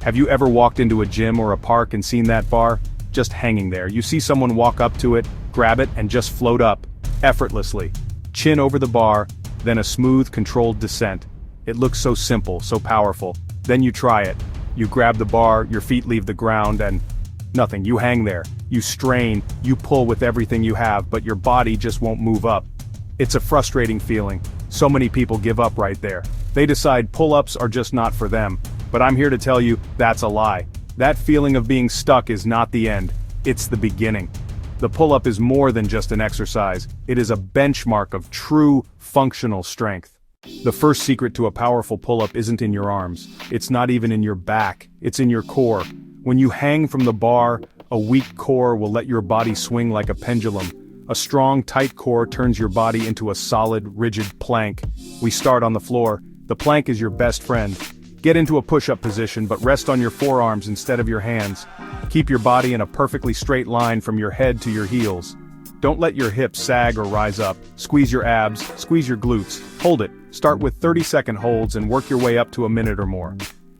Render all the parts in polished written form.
Have you ever walked into a gym or a park and seen that bar? Just hanging there. You see someone walk up to it, grab it, and just float up, effortlessly. Chin over the bar, then a smooth, controlled descent. It looks so simple, so powerful. Then you try it. You grab the bar, your feet leave the ground, and nothing. You hang there. You strain, you pull with everything you have, but your body just won't move up. It's a frustrating feeling. So many people give up right there. They decide pull-ups are just not for them. But I'm here to tell you, that's a lie. That feeling of being stuck is not the end. It's the beginning. The pull-up is more than just an exercise. It is a benchmark of true, functional strength. The first secret to a powerful pull-up isn't in your arms. It's not even in your back. It's in your core. When you hang from the bar, a weak core will let your body swing like a pendulum. A strong, tight core turns your body into a solid, rigid plank. We start on the floor. The plank is your best friend. Get into a push-up position, but rest on your forearms instead of your hands. Keep your body in a perfectly straight line from your head to your heels. Don't let your hips sag or rise up. Squeeze your abs, squeeze your glutes. Hold it. Start with 30-second holds and work your way up to a minute or more.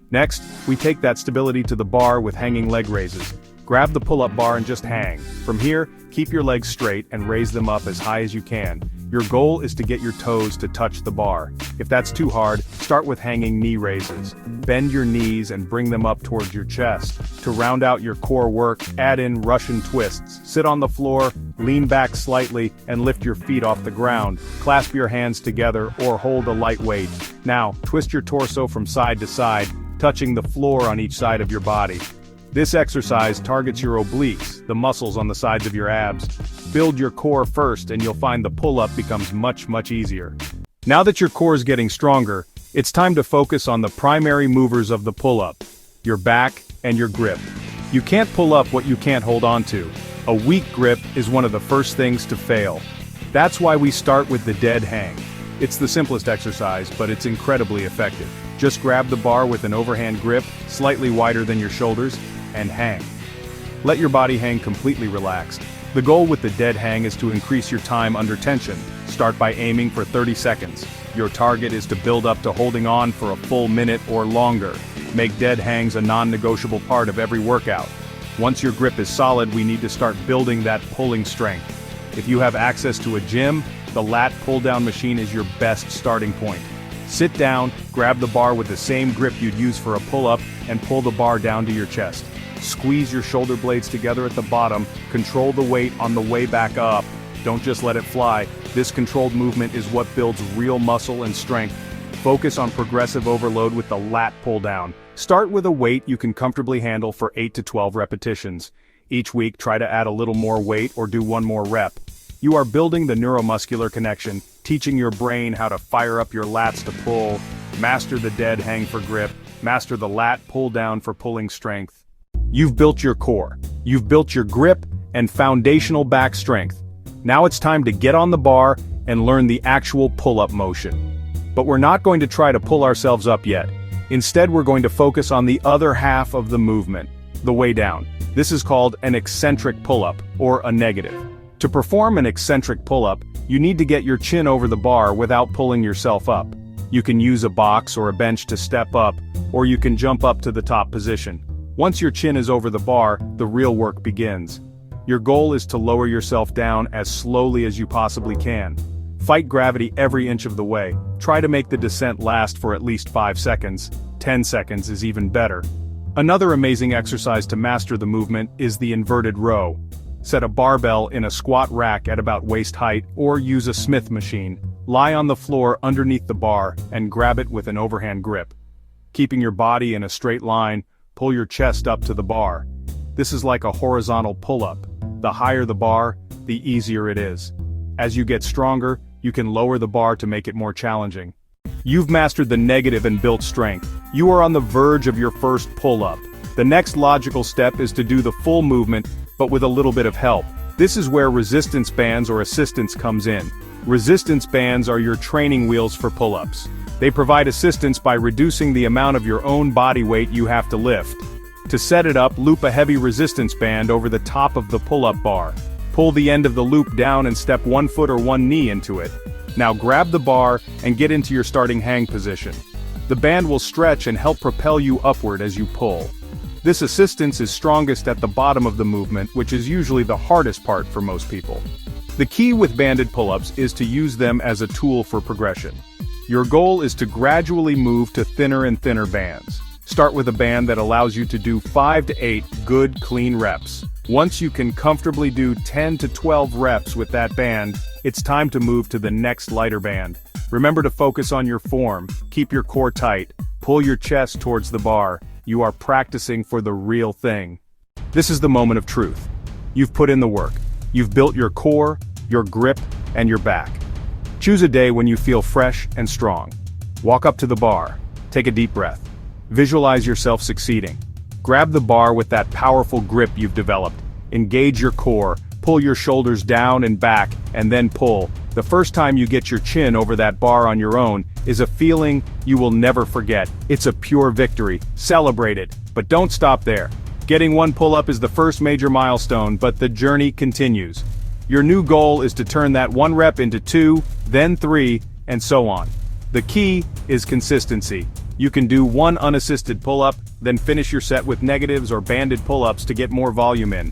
Next, we take that stability to the bar with hanging leg raises. Grab the pull-up bar and just hang. From here, keep your legs straight and raise them up as high as you can. Your goal is to get your toes to touch the bar. If that's too hard, start with hanging knee raises. Bend your knees and bring them up towards your chest. To round out your core work, add in Russian twists. Sit on the floor, lean back slightly, and lift your feet off the ground. Clasp your hands together or hold a light weight. Now, twist your torso from side to side, touching the floor on each side of your body. This exercise targets your obliques, the muscles on the sides of your abs. Build your core first and you'll find the pull-up becomes much easier. Now that your core is getting stronger, it's time to focus on the primary movers of the pull-up, your back and your grip. You can't pull up what you can't hold on to. A weak grip is one of the first things to fail. That's why we start with the dead hang. It's the simplest exercise, but it's incredibly effective. Just grab the bar with an overhand grip, slightly wider than your shoulders, and hang. Let your body hang completely relaxed. The goal with the dead hang is to increase your time under tension. Start by aiming for 30 seconds. Your target is to build up to holding on for a full minute or longer. Make dead hangs a non-negotiable part of every workout. Once your grip is solid, we need to start building that pulling strength. If you have access to a gym, the lat pull-down machine is your best starting point. Sit down, grab the bar with the same grip you'd use for a pull-up, and pull the bar down to your chest. Squeeze your shoulder blades together at the bottom, control the weight on the way back up. Don't just let it fly. This controlled movement is what builds real muscle and strength. Focus on progressive overload with the lat pull down. Start with a weight you can comfortably handle for 8 to 12 repetitions. Each week, try to add a little more weight or do one more rep. You are building the neuromuscular connection, teaching your brain how to fire up your lats to pull. Master the dead hang for grip. Master the lat pull down for pulling strength. You've built your core, you've built your grip, and foundational back strength. Now it's time to get on the bar and learn the actual pull-up motion. But we're not going to try to pull ourselves up yet. Instead, we're going to focus on the other half of the movement, the way down. This is called an eccentric pull-up, or a negative. To perform an eccentric pull-up, you need to get your chin over the bar without pulling yourself up. You can use a box or a bench to step up, or you can jump up to the top position. Once your chin is over the bar, the real work begins. Your goal is to lower yourself down as slowly as you possibly can. Fight gravity every inch of the way. Try to make the descent last for at least 5 seconds. 10 seconds is even better. Another amazing exercise to master the movement is the inverted row. Set a barbell in a squat rack at about waist height or use a Smith machine. Lie on the floor underneath the bar and grab it with an overhand grip. Keeping your body in a straight line, pull your chest up to the bar. This is like a horizontal pull-up. The higher the bar, the easier it is. As you get stronger, you can lower the bar to make it more challenging. You've mastered the negative and built strength. You are on the verge of your first pull-up. The next logical step is to do the full movement, but with a little bit of help. This is where resistance bands or assistance comes in. Resistance bands are your training wheels for pull-ups. They provide assistance by reducing the amount of your own body weight you have to lift. To set it up, loop a heavy resistance band over the top of the pull-up bar. Pull the end of the loop down and step one foot or one knee into it. Now grab the bar and get into your starting hang position. The band will stretch and help propel you upward as you pull. This assistance is strongest at the bottom of the movement, which is usually the hardest part for most people. The key with banded pull-ups is to use them as a tool for progression. Your goal is to gradually move to thinner and thinner bands. Start with a band that allows you to do 5 to 8 good, clean reps. Once you can comfortably do 10 to 12 reps with that band, it's time to move to the next lighter band. Remember to focus on your form, keep your core tight, pull your chest towards the bar. You are practicing for the real thing. This is the moment of truth. You've put in the work. You've built your core, your grip, and your back. Choose a day when you feel fresh and strong. Walk up to the bar. Take a deep breath. Visualize yourself succeeding. Grab the bar with that powerful grip you've developed. Engage your core, pull your shoulders down and back, and then pull. The first time you get your chin over that bar on your own is a feeling you will never forget. It's a pure victory. Celebrate it. But don't stop there. Getting one pull-up is the first major milestone, but the journey continues. Your new goal is to turn that one rep into 2, then 3, and so on. The key is consistency. You can do one unassisted pull-up, then finish your set with negatives or banded pull-ups to get more volume in.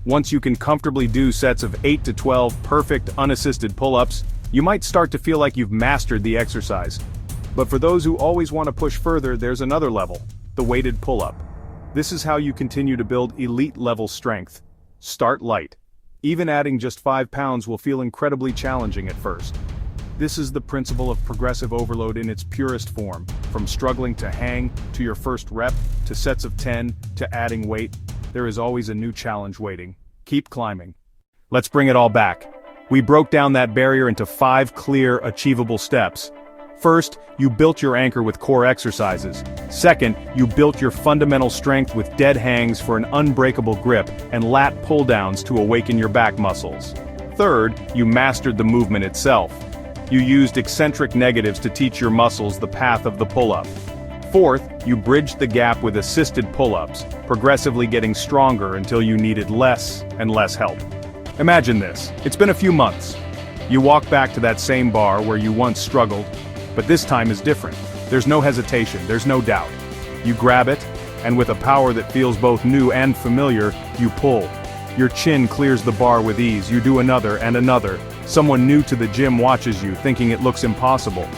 Once you can comfortably do sets of 8 to 12 perfect unassisted pull-ups, you might start to feel like you've mastered the exercise. But for those who always want to push further, there's another level, the weighted pull-up. This is how you continue to build elite-level strength. Start light. Even adding just 5 pounds will feel incredibly challenging at first. This is the principle of progressive overload in its purest form, from struggling to hang, to your first rep, to sets of 10, to adding weight. There is always a new challenge waiting. Keep climbing. Let's bring it all back. We broke down that barrier into 5 clear, achievable steps. First, you built your anchor with core exercises. Second, you built your fundamental strength with dead hangs for an unbreakable grip and lat pull-downs to awaken your back muscles. Third, you mastered the movement itself. You used eccentric negatives to teach your muscles the path of the pull-up. Fourth, you bridged the gap with assisted pull-ups, progressively getting stronger until you needed less and less help. Imagine this. It's been a few months. You walk back to that same bar where you once struggled, but this time is different. There's no hesitation, there's no doubt. You grab it, and with a power that feels both new and familiar, you pull. Your chin clears the bar with ease. You do another and another. Someone new to the gym watches you, thinking it looks impossible.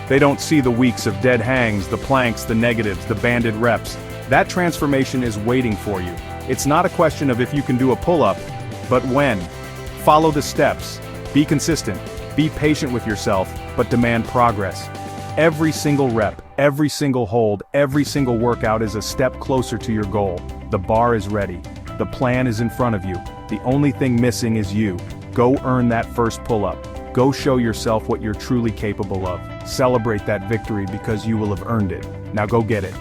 They don't see the weeks of dead hangs, the planks, the negatives, the banded reps. That transformation is waiting for you. It's not a question of if you can do a pull-up, but when. Follow the steps. Be consistent. Be patient with yourself, but demand progress. Every single rep, every single hold, every single workout is a step closer to your goal. The bar is ready. The plan is in front of you. The only thing missing is you. Go earn that first pull-up. Go show yourself what you're truly capable of. Celebrate that victory because you will have earned it. Now go get it.